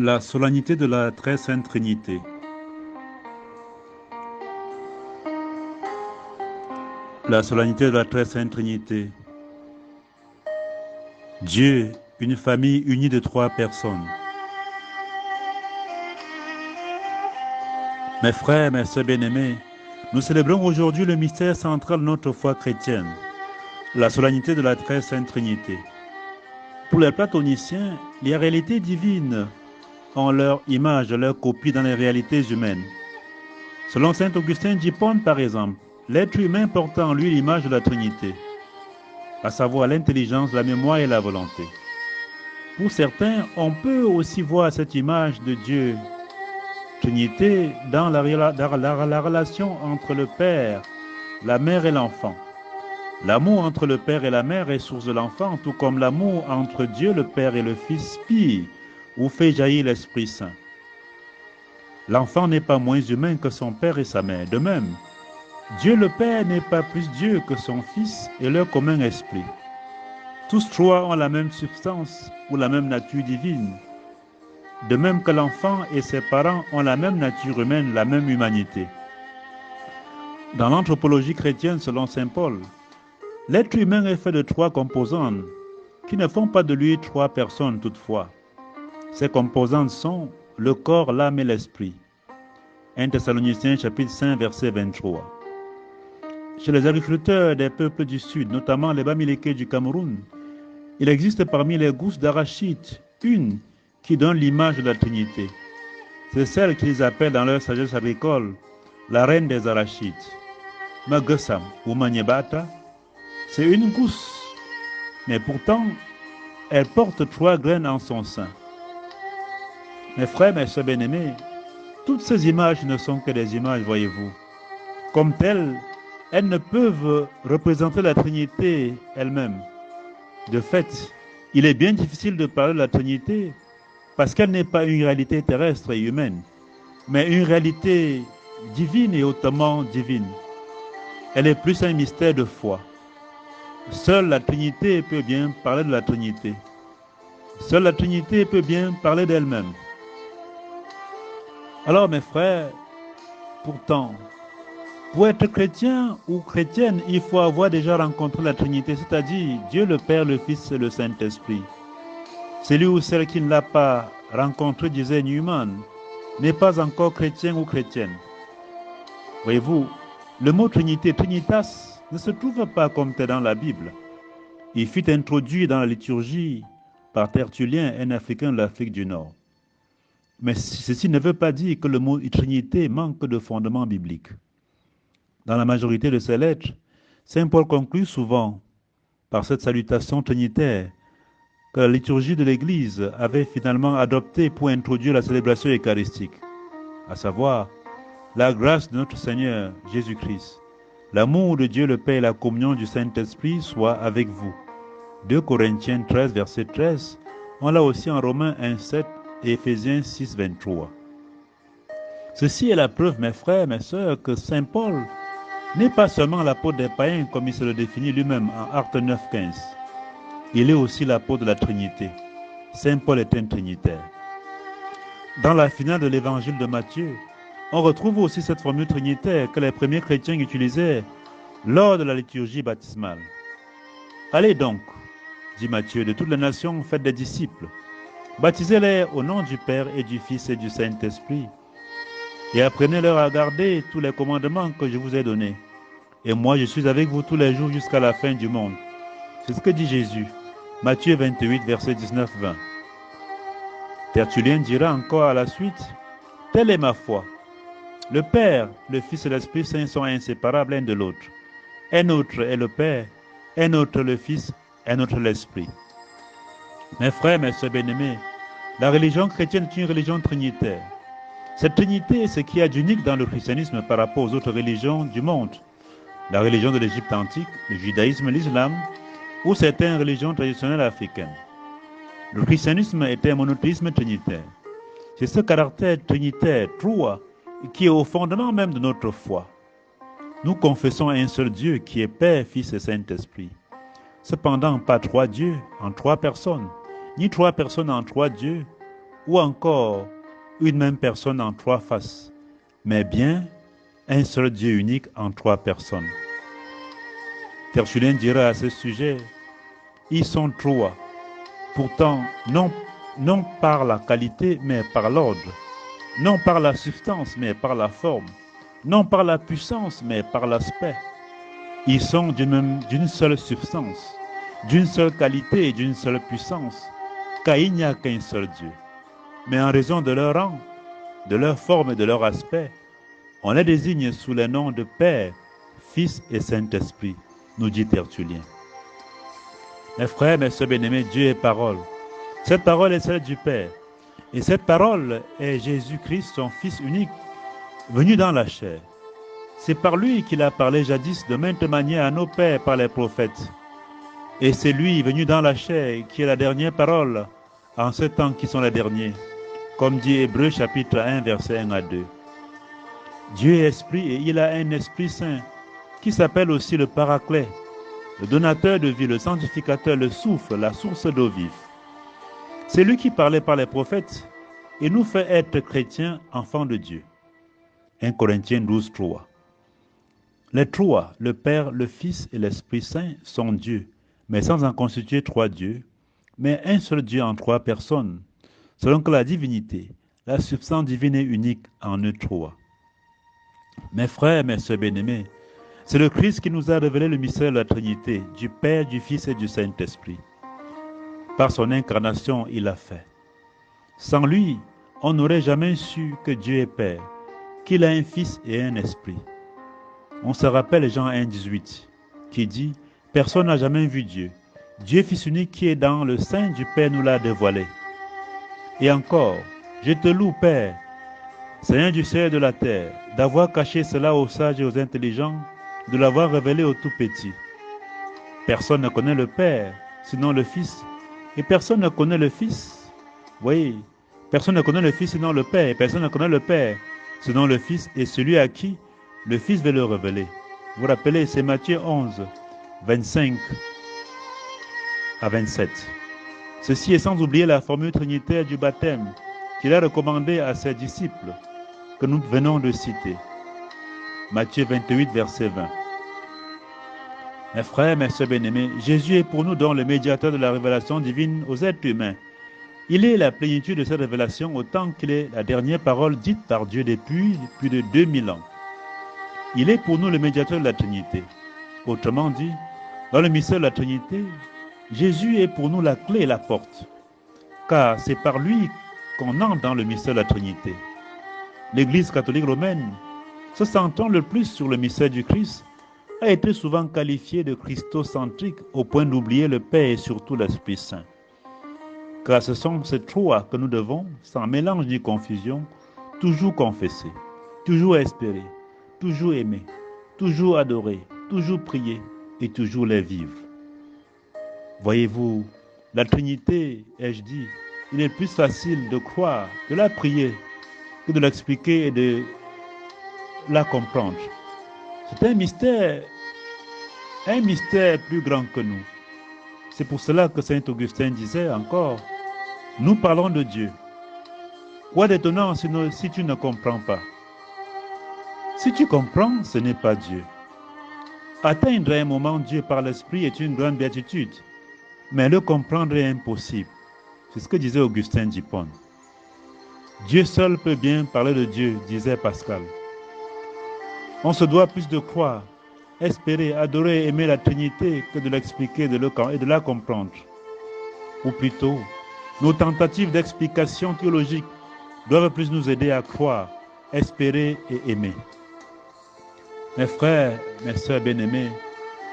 La solennité de la très sainte Trinité. La solennité de la très sainte Trinité. Dieu, une famille unie de trois personnes. Mes frères, mes sœurs bien-aimés, nous célébrons aujourd'hui le mystère central de notre foi chrétienne, la solennité de la très sainte Trinité. Pour les platoniciens, les réalités divines ont leur image, leur copie dans les réalités humaines. Selon saint Augustin d'Hippone, par exemple, l'être humain porte en lui l'image de la Trinité, à savoir l'intelligence, la mémoire et la volonté. Pour certains, on peut aussi voir cette image de Dieu, Trinité, dans la relation entre le Père, la Mère et l'enfant. L'amour entre le Père et la Mère est source de l'enfant, tout comme l'amour entre Dieu le Père et le Fils spire ou fait jaillir l'Esprit Saint. L'enfant n'est pas moins humain que son Père et sa Mère. De même, Dieu le Père n'est pas plus Dieu que son Fils et leur commun esprit. Tous trois ont la même substance ou la même nature divine. De même que l'enfant et ses parents ont la même nature humaine, la même humanité. Dans l'anthropologie chrétienne selon saint Paul, l'être humain est fait de trois composantes qui ne font pas de lui trois personnes toutefois. Ces composantes sont le corps, l'âme et l'esprit. 1 Thessaloniciens chapitre 5 verset 23. Chez les agriculteurs des peuples du Sud, notamment les Bamileke du Cameroun, il existe parmi les gousses d'arachide une qui donne l'image de la Trinité. C'est celle qu'ils appellent dans leur sagesse agricole la reine des arachides. Magosam ou Manyebata, c'est une gousse, mais pourtant, elle porte trois graines en son sein. Mes frères, mes sœurs bien-aimés, toutes ces images ne sont que des images, voyez-vous. Comme telles, elles ne peuvent représenter la Trinité elle-même. De fait, il est bien difficile de parler de la Trinité parce qu'elle n'est pas une réalité terrestre et humaine, mais une réalité divine et hautement divine. Elle est plus un mystère de foi. Seule la Trinité peut bien parler de la Trinité. Seule la Trinité peut bien parler d'elle-même. Alors mes frères, pourtant, pour être chrétien ou chrétienne, il faut avoir déjà rencontré la Trinité, c'est-à-dire Dieu le Père, le Fils et le Saint-Esprit. Celui ou celle qui ne l'a pas rencontré, disait Newman, n'est pas encore chrétien ou chrétienne. Voyez-vous, le mot Trinité, Trinitas, ne se trouve pas comme tel dans la Bible. Il fut introduit dans la liturgie par Tertullien, un Africain de l'Afrique du Nord. Mais ceci ne veut pas dire que le mot Trinité manque de fondement biblique. Dans la majorité de ses lettres, saint Paul conclut souvent par cette salutation trinitaire que la liturgie de l'Église avait finalement adoptée pour introduire la célébration eucharistique, à savoir la grâce de notre Seigneur Jésus-Christ, l'amour de Dieu le Père et la communion du Saint-Esprit soient avec vous. 2 Corinthiens 13, verset 13, on l'a aussi en Romains 1, 7 et Éphésiens 6, 23. Ceci est la preuve, mes frères, mes sœurs, que saint Paul n'est pas seulement l'apôtre des païens comme il se le définit lui-même en Actes 9, 15. Il est aussi l'apôtre de la Trinité. Saint Paul est un trinitaire. Dans la finale de l'évangile de Matthieu, on retrouve aussi cette formule trinitaire que les premiers chrétiens utilisaient lors de la liturgie baptismale. Allez donc, dit Matthieu, de toutes les nations, faites des disciples. Baptisez-les au nom du Père et du Fils et du Saint-Esprit. Et apprenez-leur à garder tous les commandements que je vous ai donnés. Et moi, je suis avec vous tous les jours jusqu'à la fin du monde. C'est ce que dit Jésus. Matthieu 28, verset 19-20. Tertullien dira encore à la suite, « Telle est ma foi. Le Père, le Fils et l'Esprit Saint sont inséparables l'un de l'autre. Un autre est le Père, un autre le Fils, un autre l'Esprit. » Mes frères, mes sœurs bien-aimés, la religion chrétienne est une religion trinitaire. Cette trinité est ce qu'il y a d'unique dans le christianisme par rapport aux autres religions du monde. La religion de l'Égypte antique, le judaïsme, l'islam ou certaines religions traditionnelles africaines. Le christianisme est un monothéisme trinitaire. C'est ce caractère trinitaire, trois, qui est au fondement même de notre foi. Nous confessons un seul Dieu qui est Père, Fils et Saint-Esprit. Cependant, pas trois dieux en trois personnes, ni trois personnes en trois dieux, ou encore une même personne en trois faces, mais bien un seul Dieu unique en trois personnes. Tertullien dira à ce sujet, ils sont trois, pourtant non par la qualité, mais par l'ordre, non par la substance, mais par la forme, non par la puissance, mais par l'aspect. Ils sont d'une seule substance, d'une seule qualité et d'une seule puissance, car il n'y a qu'un seul Dieu. Mais en raison de leur rang, de leur forme et de leur aspect, on les désigne sous les noms de Père, Fils et Saint-Esprit, nous dit Tertullien. Mes frères, mes sœurs bien-aimés, Dieu est parole. Cette parole est celle du Père. Et cette parole est Jésus-Christ, son Fils unique, venu dans la chair. C'est par lui qu'il a parlé jadis de maintes manières à nos pères par les prophètes. Et c'est lui, venu dans la chair, qui est la dernière parole en ce temps qui sont les derniers, comme dit Hébreux chapitre 1, verset 1 à 2. Dieu est esprit et il a un Esprit Saint qui s'appelle aussi le Paraclet, le donateur de vie, le sanctificateur, le souffle, la source d'eau vive. C'est lui qui parlait par les prophètes et nous fait être chrétiens, enfants de Dieu. 1 Corinthiens 12, 3. Les trois, le Père, le Fils et l'Esprit Saint, sont Dieu, mais sans en constituer trois dieux, mais un seul Dieu en trois personnes, selon que la divinité, la substance divine est unique en eux trois. Mes frères, mes sœurs bien-aimés, c'est le Christ qui nous a révélé le mystère de la Trinité, du Père, du Fils et du Saint-Esprit. Par son incarnation, il l'a fait. Sans lui, on n'aurait jamais su que Dieu est Père, qu'il a un Fils et un Esprit. On se rappelle Jean 1, 18, qui dit « Personne n'a jamais vu Dieu. Dieu Fils unique qui est dans le sein du Père nous l'a dévoilé. » Et encore, « Je te loue, Père, Seigneur du ciel et de la terre, d'avoir caché cela aux sages et aux intelligents, de l'avoir révélé aux tout petits. Personne ne connaît le Père, sinon le Fils, et personne ne connaît le Fils. Oui, personne ne connaît le Fils sinon le Père, et personne ne connaît le Père, sinon le Fils, et celui à qui le Fils veut le révéler. » Vous vous rappelez, c'est Matthieu 11, 25 à 27. Ceci est sans oublier la formule trinitaire du baptême qu'il a recommandée à ses disciples, que nous venons de citer. Matthieu 28, verset 20. Mes frères, mes sœurs bien-aimés, Jésus est pour nous donc le médiateur de la révélation divine aux êtres humains. Il est la plénitude de cette révélation autant qu'il est la dernière parole dite par Dieu depuis plus de 2000 ans. Il est pour nous le médiateur de la Trinité. Autrement dit, dans le mystère de la Trinité, Jésus est pour nous la clé et la porte, car c'est par lui qu'on entre dans le mystère de la Trinité. L'Église catholique romaine, se centrant le plus sur le mystère du Christ, a été souvent qualifiée de christocentrique au point d'oublier le Père et surtout l'Esprit Saint. Car ce sont ces trois que nous devons, sans mélange ni confusion, toujours confesser, toujours espérer, toujours aimer, toujours adorer, toujours prier et toujours les vivre. Voyez-vous, la Trinité, ai-je dit, il est plus facile de croire, de la prier, que de l'expliquer et de la comprendre. C'est un mystère plus grand que nous. C'est pour cela que Saint Augustin disait encore, nous parlons de Dieu. Quoi d'étonnant si tu ne comprends pas? Si tu comprends, ce n'est pas Dieu. Atteindre un moment Dieu par l'Esprit est une grande béatitude, mais le comprendre est impossible. C'est ce que disait Augustin d'Hippone. Dieu seul peut bien parler de Dieu, disait Pascal. On se doit plus de croire, espérer, adorer et aimer la Trinité que de l'expliquer et de la comprendre. Ou plutôt, nos tentatives d'explication théologique doivent plus nous aider à croire, espérer et aimer. Mes frères, mes sœurs bien-aimés,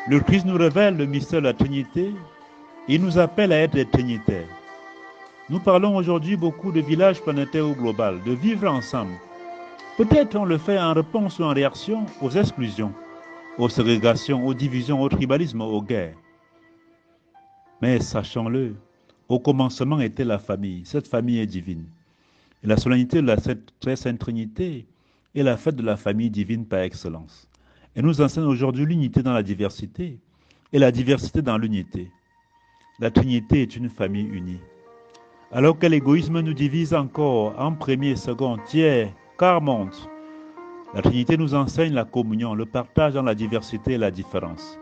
le Christ nous révèle le mystère de la Trinité et il nous appelle à être des trinitaires. Nous parlons aujourd'hui beaucoup de village planétaire ou global, de vivre ensemble. Peut-être on le fait en réponse ou en réaction aux exclusions, aux ségrégations, aux divisions, au tribalisme, aux guerres. Mais sachons-le, au commencement était la famille. Cette famille est divine. Et la solennité de la très sainte Trinité est la fête de la famille divine par excellence. Et nous enseigne aujourd'hui l'unité dans la diversité et la diversité dans l'unité. La Trinité est une famille unie. Alors que l'égoïsme nous divise encore en premier, second, tiers, quart monde, la Trinité nous enseigne la communion, le partage dans la diversité et la différence.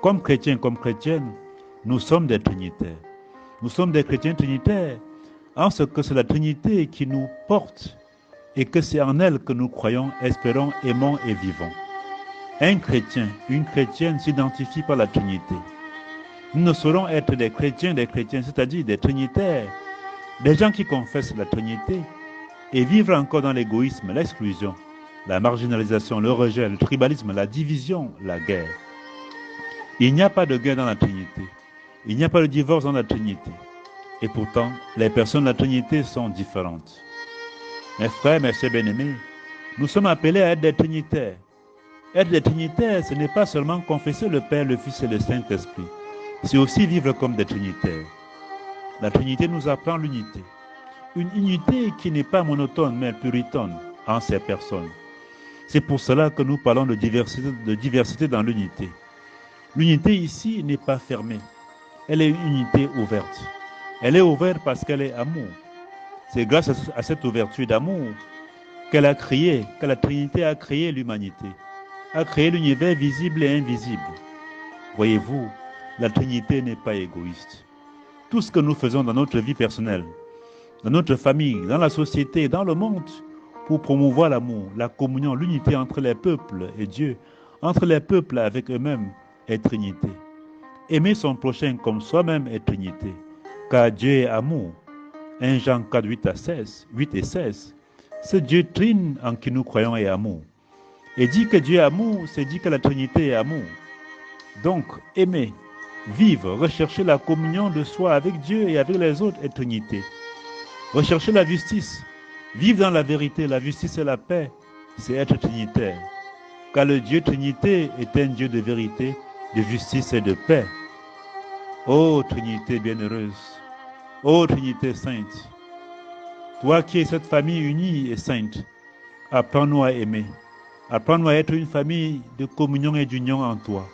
Comme chrétiens, comme chrétiennes, nous sommes des trinitaires. Nous sommes des chrétiens trinitaires en ce que c'est la Trinité qui nous porte et que c'est en elle que nous croyons, espérons, aimons et vivons. Un chrétien, une chrétienne s'identifie par la Trinité. Nous ne saurons être des chrétiens, c'est-à-dire des trinitaires, des gens qui confessent la Trinité et vivre encore dans l'égoïsme, l'exclusion, la marginalisation, le rejet, le tribalisme, la division, la guerre. Il n'y a pas de guerre dans la Trinité. Il n'y a pas de divorce dans la Trinité. Et pourtant, les personnes de la Trinité sont différentes. Mes frères, mes sœurs bien-aimés, nous sommes appelés à être des trinitaires. Être des trinitaires, ce n'est pas seulement confesser le Père, le Fils et le Saint-Esprit. C'est aussi vivre comme des trinitaires. La Trinité nous apprend l'unité. Une unité qui n'est pas monotone, mais pluritonne en ces personnes. C'est pour cela que nous parlons de diversité dans l'unité. L'unité ici n'est pas fermée. Elle est une unité ouverte. Elle est ouverte parce qu'elle est amour. C'est grâce à cette ouverture d'amour que la Trinité a créé l'humanité, a créé l'univers visible et invisible. Voyez-vous, la Trinité n'est pas égoïste. Tout ce que nous faisons dans notre vie personnelle, dans notre famille, dans la société, dans le monde, pour promouvoir l'amour, la communion, l'unité entre les peuples et Dieu, entre les peuples avec eux-mêmes, est Trinité. Aimer son prochain comme soi-même est Trinité, car Dieu est amour. 1 Jean 4, 8 et 16. Ce Dieu trine en qui nous croyons est amour. Et dit que Dieu est amour, c'est dit que la Trinité est amour. Donc, aimer, vivre, rechercher la communion de soi avec Dieu et avec les autres est Trinité. Rechercher la justice, vivre dans la vérité, la justice et la paix, c'est être trinitaire. Car le Dieu Trinité est un Dieu de vérité, de justice et de paix. Ô Trinité bienheureuse, ô Trinité sainte, toi qui es cette famille unie et sainte, apprends-nous à aimer. Apprends-nous à être une famille de communion et d'union en toi.